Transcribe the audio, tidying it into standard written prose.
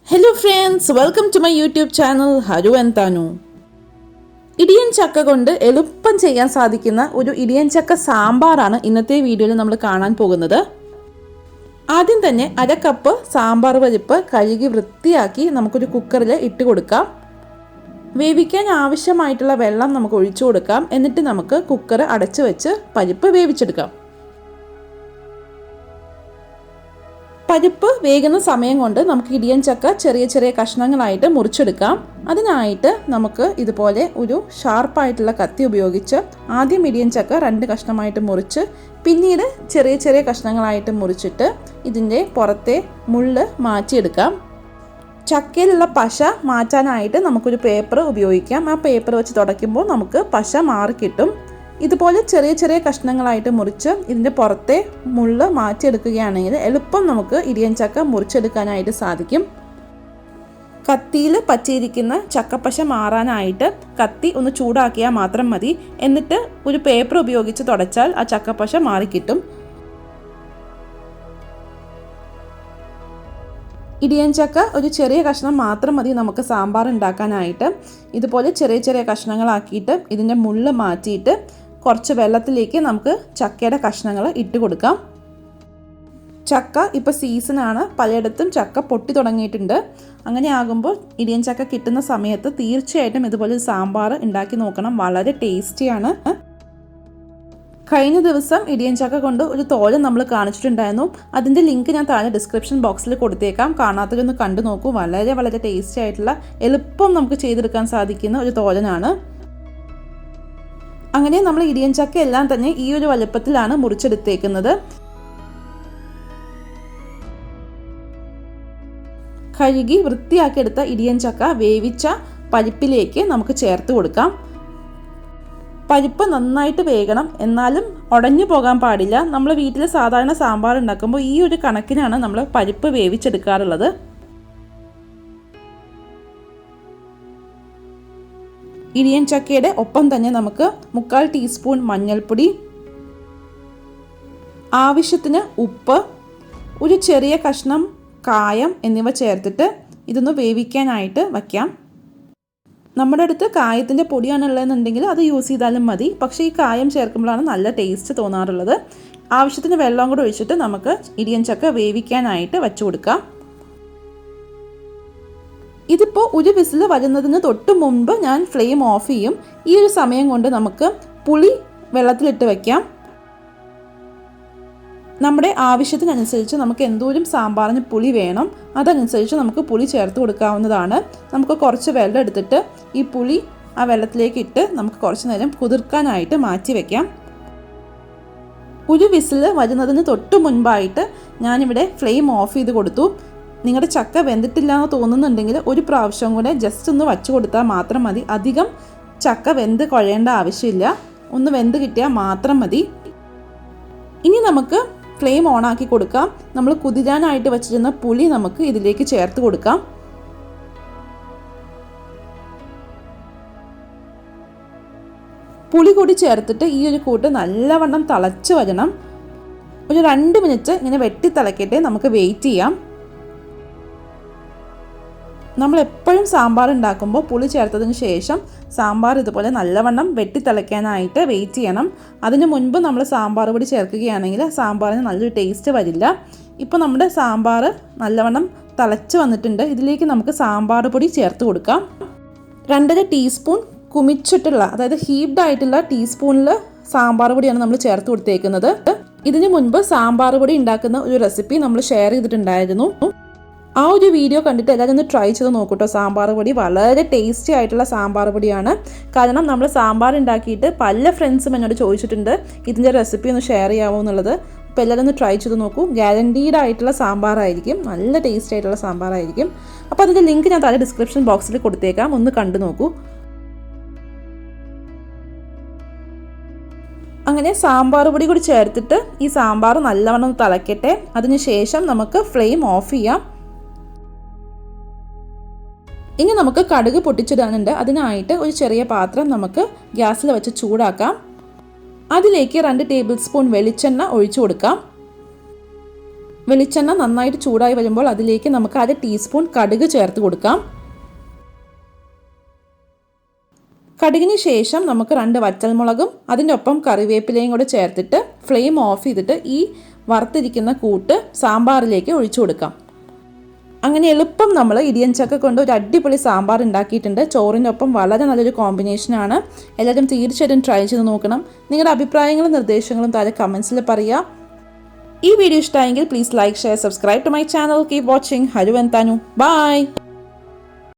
Hello friends, welcome to my YouTube channel Haru and Tanu. ഇടിയൻ ചക്ക കൊണ്ട് എളുപ്പം ചെയ്യാൻ സാധിക്കുന്ന ഒരു ഇടിയൻ ചക്ക സാമ്പാറാണ് ഇന്നത്തെ വീഡിയോയിൽ നമ്മൾ കാണാൻ പോകുന്നത്. ആദ്യം തന്നെ 1/2 കപ്പ് സാമ്പാർ പരിപ്പ് കഴുകി വൃത്തിയാക്കി നമുക്കൊരു കുക്കറിൽ ഇട്ട് കൊടുക്കാം. വേവിക്കാൻ ആവശ്യമായിട്ടുള്ള വെള്ളം നമുക്ക് ഒഴിച്ചു കൊടുക്കാം. എന്നിട്ട് നമുക്ക് കുക്കർ അടച്ചു വെച്ച് പരിപ്പ് വേവിച്ചെടുക്കാം. പരിപ്പ് വേകുന്ന സമയം കൊണ്ട് നമുക്ക് ഇടിയൻ ചക്ക ചെറിയ ചെറിയ കഷ്ണങ്ങളായിട്ട് മുറിച്ചെടുക്കാം. അതിനായിട്ട് നമുക്ക് ഇതുപോലെ ഒരു ഷാർപ്പായിട്ടുള്ള കത്തി ഉപയോഗിച്ച് ആദ്യം ഇടിയൻ ചക്ക 2 കഷ്ണമായിട്ട് മുറിച്ച് പിന്നീട് ചെറിയ ചെറിയ കഷ്ണങ്ങളായിട്ട് മുറിച്ചിട്ട് ഇതിൻ്റെ പുറത്തെ മുള്ള് മാറ്റിയെടുക്കാം. ചക്കയിലുള്ള പശ മാറ്റാനായിട്ട് നമുക്കൊരു പേപ്പർ ഉപയോഗിക്കാം. ആ പേപ്പർ വെച്ച് തുടയ്ക്കുമ്പോൾ നമുക്ക് പശ മാറിക്കിട്ടും. ഇതുപോലെ ചെറിയ ചെറിയ കഷ്ണങ്ങളായിട്ട് മുറിച്ച് ഇതിൻ്റെ പുറത്തെ മുള്ള് മാറ്റിയെടുക്കുകയാണെങ്കിൽ എളുപ്പം നമുക്ക് ഇടിയൻ ചക്ക മുറിച്ചെടുക്കാനായിട്ട് സാധിക്കും. കത്തിയിൽ പറ്റിയിരിക്കുന്ന ചക്കപ്പശ മാറാനായിട്ട് കത്തി ഒന്ന് ചൂടാക്കിയാൽ മാത്രം മതി. എന്നിട്ട് ഒരു പേപ്പർ ഉപയോഗിച്ച് തുടച്ചാൽ ആ ചക്കപ്പശ മാറിക്കിട്ടും. ഇടിയൻ ചക്ക ഒരു ചെറിയ കഷ്ണം മാത്രം മതി നമുക്ക് സാമ്പാർ ഉണ്ടാക്കാനായിട്ട്. ഇതുപോലെ ചെറിയ ചെറിയ കഷ്ണങ്ങളാക്കിയിട്ട് ഇതിൻ്റെ മുള്ള് മാറ്റിയിട്ട് കുറച്ച് വെള്ളത്തിലേക്ക് നമുക്ക് ചക്കയുടെ കഷ്ണങ്ങൾ ഇട്ട് കൊടുക്കാം. ചക്ക ഇപ്പോൾ സീസണാണ്, പലയിടത്തും ചക്ക പൊട്ടി തുടങ്ങിയിട്ടുണ്ട്. അങ്ങനെ ആകുമ്പോൾ ഇടിയൻ ചക്ക കിട്ടുന്ന സമയത്ത് തീർച്ചയായിട്ടും ഇതുപോലെ സാമ്പാർ ഉണ്ടാക്കി നോക്കണം. വളരെ ടേസ്റ്റിയാണ്. കഴിഞ്ഞ ദിവസം ഇടിയൻ ചക്ക കൊണ്ട് ഒരു തോരൻ നമ്മൾ കാണിച്ചിട്ടുണ്ടായിരുന്നു. അതിൻ്റെ ലിങ്ക് ഞാൻ താഴെ ഡിസ്ക്രിപ്ഷൻ ബോക്സിൽ കൊടുത്തേക്കാം. കാണാത്തവരൊന്ന് കണ്ടു നോക്കൂ. വളരെ വളരെ ടേസ്റ്റി ആയിട്ടുള്ള എളുപ്പം നമുക്ക് ചെയ്തെടുക്കാൻ സാധിക്കുന്ന ഒരു തോരനാണ്. അങ്ങനെ നമ്മൾ ഇടിയൻ ചക്ക എല്ലാം തന്നെ ഈ ഒരു വലുപ്പത്തിലാണ് മുറിച്ചെടുത്തേക്കുന്നത്. കഴുകി വൃത്തിയാക്കിയെടുത്ത ഇടിയൻ ചക്ക വേവിച്ച പരിപ്പിലേക്ക് നമുക്ക് ചേർത്ത് കൊടുക്കാം. പരിപ്പ് നന്നായിട്ട് വേകണം, എന്നാലും ഉടഞ്ഞു പോകാൻ പാടില്ല. നമ്മൾ വീട്ടിൽ സാധാരണ സാമ്പാർ ഉണ്ടാക്കുമ്പോൾ ഈ ഒരു കണക്കിനാണ് നമ്മൾ പരിപ്പ് വേവിച്ചെടുക്കാറുള്ളത്. ഇടിയൻ ചക്കയുടെ ഒപ്പം തന്നെ നമുക്ക് 1/4 ടീസ്പൂൺ മഞ്ഞൾപ്പൊടി, ആവശ്യത്തിന് ഉപ്പ്, ഒരു ചെറിയ കഷ്ണം കായം എന്നിവ ചേർത്തിട്ട് ഇതൊന്ന് വേവിക്കാനായിട്ട് വയ്ക്കാം. നമ്മുടെ അടുത്ത് കായത്തിൻ്റെ പൊടിയാണുള്ളതെന്നുണ്ടെങ്കിൽ അത് യൂസ് ചെയ്താലും മതി. പക്ഷേ ഈ കായം ചേർക്കുമ്പോഴാണ് നല്ല ടേസ്റ്റ് തോന്നാറുള്ളത്. ആവശ്യത്തിന് വെള്ളം കൂടെ ഒഴിച്ചിട്ട് നമുക്ക് ഇടിയൻ ചക്ക വേവിക്കാനായിട്ട് വച്ചു കൊടുക്കാം. ഇതിപ്പോൾ ഒരു വിസിൽ വരുന്നതിന് തൊട്ട് മുമ്പ് ഞാൻ ഫ്ലെയിം ഓഫ് ചെയ്യും. ഈ ഒരു സമയം കൊണ്ട് നമുക്ക് പുളി വെള്ളത്തിലിട്ട് വയ്ക്കാം. നമ്മുടെ ആവശ്യത്തിനനുസരിച്ച് നമുക്ക് എന്തോരം സാമ്പാറിന് പുളി വേണം അതനുസരിച്ച് നമുക്ക് പുളി ചേർത്ത് കൊടുക്കാവുന്നതാണ്. നമുക്ക് കുറച്ച് വെള്ളം എടുത്തിട്ട് ഈ പുളി ആ വെള്ളത്തിലേക്ക് ഇട്ട് നമുക്ക് കുറച്ച് നേരം കുതിർക്കാനായിട്ട് മാറ്റി വയ്ക്കാം. ഒരു വിസിൽ വരുന്നതിന് തൊട്ട് മുൻപായിട്ട് ഞാനിവിടെ ഫ്ലെയിം ഓഫ് ചെയ്ത് കൊടുത്തു. നിങ്ങളുടെ ചക്ക വെന്തിട്ടില്ല എന്ന് തോന്നുന്നുണ്ടെങ്കിൽ ഒരു പ്രാവശ്യം കൂടെ ജസ്റ്റ് ഒന്ന് വച്ചു കൊടുത്താൽ മാത്രം മതി. അധികം ചക്ക വെന്ത് കുഴയേണ്ട ആവശ്യമില്ല. ഒന്ന് വെന്ത് കിട്ടിയാൽ മാത്രം മതി. ഇനി നമുക്ക് ഫ്ലെയിം ഓണാക്കി കൊടുക്കാം. നമ്മൾ കുതിരാനായിട്ട് വെച്ചിരുന്ന പുളി നമുക്ക് ഇതിലേക്ക് ചേർത്ത് കൊടുക്കാം. പുളി കൂടി ചേർത്തിട്ട് ഈ ഒരു കൂട്ട് നല്ലവണ്ണം തിളച്ച് വരണം. ഒരു 2 മിനിറ്റ് ഇങ്ങനെ വെട്ടി തിളക്കട്ടെ. നമുക്ക് വെയിറ്റ് ചെയ്യാം. നമ്മൾ എപ്പോഴും സാമ്പാർ ഉണ്ടാക്കുമ്പോൾ പുളി ചേർത്തതിന് ശേഷം സാമ്പാർ ഇതുപോലെ നല്ലവണ്ണം വെട്ടി തിളയ്ക്കാനായിട്ട് വെയിറ്റ് ചെയ്യണം. അതിന് മുൻപ് നമ്മൾ സാമ്പാർ പൊടി ചേർക്കുകയാണെങ്കിൽ സാമ്പാറിന് നല്ലൊരു ടേസ്റ്റ് വരില്ല. ഇപ്പോൾ നമ്മുടെ സാമ്പാർ നല്ലവണ്ണം തിളച്ച് വന്നിട്ടുണ്ട്. ഇതിലേക്ക് നമുക്ക് സാമ്പാർ പൊടി ചേർത്ത് കൊടുക്കാം. 2.5 ടീസ്പൂൺ കുമിച്ചിട്ടുള്ള, അതായത് ഹീപ്ഡ് ആയിട്ടുള്ള ടീസ്പൂണിൽ സാമ്പാർ പൊടിയാണ് നമ്മൾ ചേർത്ത് കൊടുത്തേക്കുന്നത്. ഇതിന് മുൻപ് സാമ്പാർ പൊടി ഉണ്ടാക്കുന്ന ഒരു റെസിപ്പി നമ്മൾ ഷെയർ ചെയ്തിട്ടുണ്ടായിരുന്നു. ആ ഒരു വീഡിയോ കണ്ടിട്ട് എല്ലാവരും ഒന്ന് ട്രൈ ചെയ്ത് നോക്കൂട്ടോ. സാമ്പാർ പൊടി വളരെ ടേസ്റ്റി ആയിട്ടുള്ള സാമ്പാർ പൊടിയാണ്. കാരണം നമ്മൾ സാമ്പാർ ഉണ്ടാക്കിയിട്ട് പല ഫ്രണ്ട്സും എന്നോട് ചോദിച്ചിട്ടുണ്ട് ഇതിൻ്റെ റെസിപ്പി ഒന്ന് ഷെയർ ചെയ്യാമോ എന്നുള്ളത്. അപ്പോൾ എല്ലാവരും ഒന്ന് ട്രൈ ചെയ്ത് നോക്കൂ. ഗ്യാരണ്ടീഡ് ആയിട്ടുള്ള സാമ്പാറായിരിക്കും, നല്ല ടേസ്റ്റി ആയിട്ടുള്ള സാമ്പാറായിരിക്കും. അപ്പോൾ അതിൻ്റെ ലിങ്ക് ഞാൻ താഴെ ഡിസ്ക്രിപ്ഷൻ ബോക്സിൽ കൊടുത്തേക്കാം. ഒന്ന് കണ്ടു നോക്കൂ. അങ്ങനെ സാമ്പാർ പൊടി കൂടി ചേർത്തിട്ട് ഈ സാമ്പാർ നല്ലവണ്ണം തിളക്കട്ടെ. അതിനുശേഷം നമുക്ക് ഫ്ലെയിം ഓഫ് ചെയ്യാം. ഇനി നമുക്ക് കടുക് പൊട്ടിച്ചിടാനുണ്ട്. അതിനായിട്ട് ഒരു ചെറിയ പാത്രം നമുക്ക് ഗ്യാസിൽ വെച്ച് ചൂടാക്കാം. അതിലേക്ക് 2 ടേബിൾ സ്പൂൺ വെളിച്ചെണ്ണ ഒഴിച്ചു കൊടുക്കാം. വെളിച്ചെണ്ണ നന്നായിട്ട് ചൂടായി വരുമ്പോൾ അതിലേക്ക് നമുക്ക് 1 ടീസ്പൂൺ കടുക് ചേർത്ത് കൊടുക്കാം. കടുകിന് ശേഷം നമുക്ക് 2 വറ്റൽമുളകും അതിൻ്റെ ഒപ്പം കറിവേപ്പിലയും കൂടെ ചേർത്തിട്ട് ഫ്ലെയിം ഓഫ് ചെയ്തിട്ട് ഈ വറുത്തിരിക്കുന്ന കൂട്ട് സാമ്പാറിലേക്ക് ഒഴിച്ചു കൊടുക്കാം. അങ്ങനെ എളുപ്പം നമ്മൾ ഇടിയൻ ചക്ക കൊണ്ട് ഒരു അടിപൊളി സാമ്പാർ ഉണ്ടാക്കിയിട്ടുണ്ട്. ചോറിൻ്റെ ഒപ്പം വളരെ നല്ലൊരു കോമ്പിനേഷനാണ്. എല്ലാവരും തീർച്ചയായിട്ടും ട്രൈ ചെയ്ത് നോക്കണം. നിങ്ങളുടെ അഭിപ്രായങ്ങളും നിർദ്ദേശങ്ങളും താഴെ കമൻസിൽ പറയുക. ഈ വീഡിയോ ഇഷ്ടമായെങ്കിൽ please like, share, subscribe to my channel. Keep watching. Haru and Thanu. By.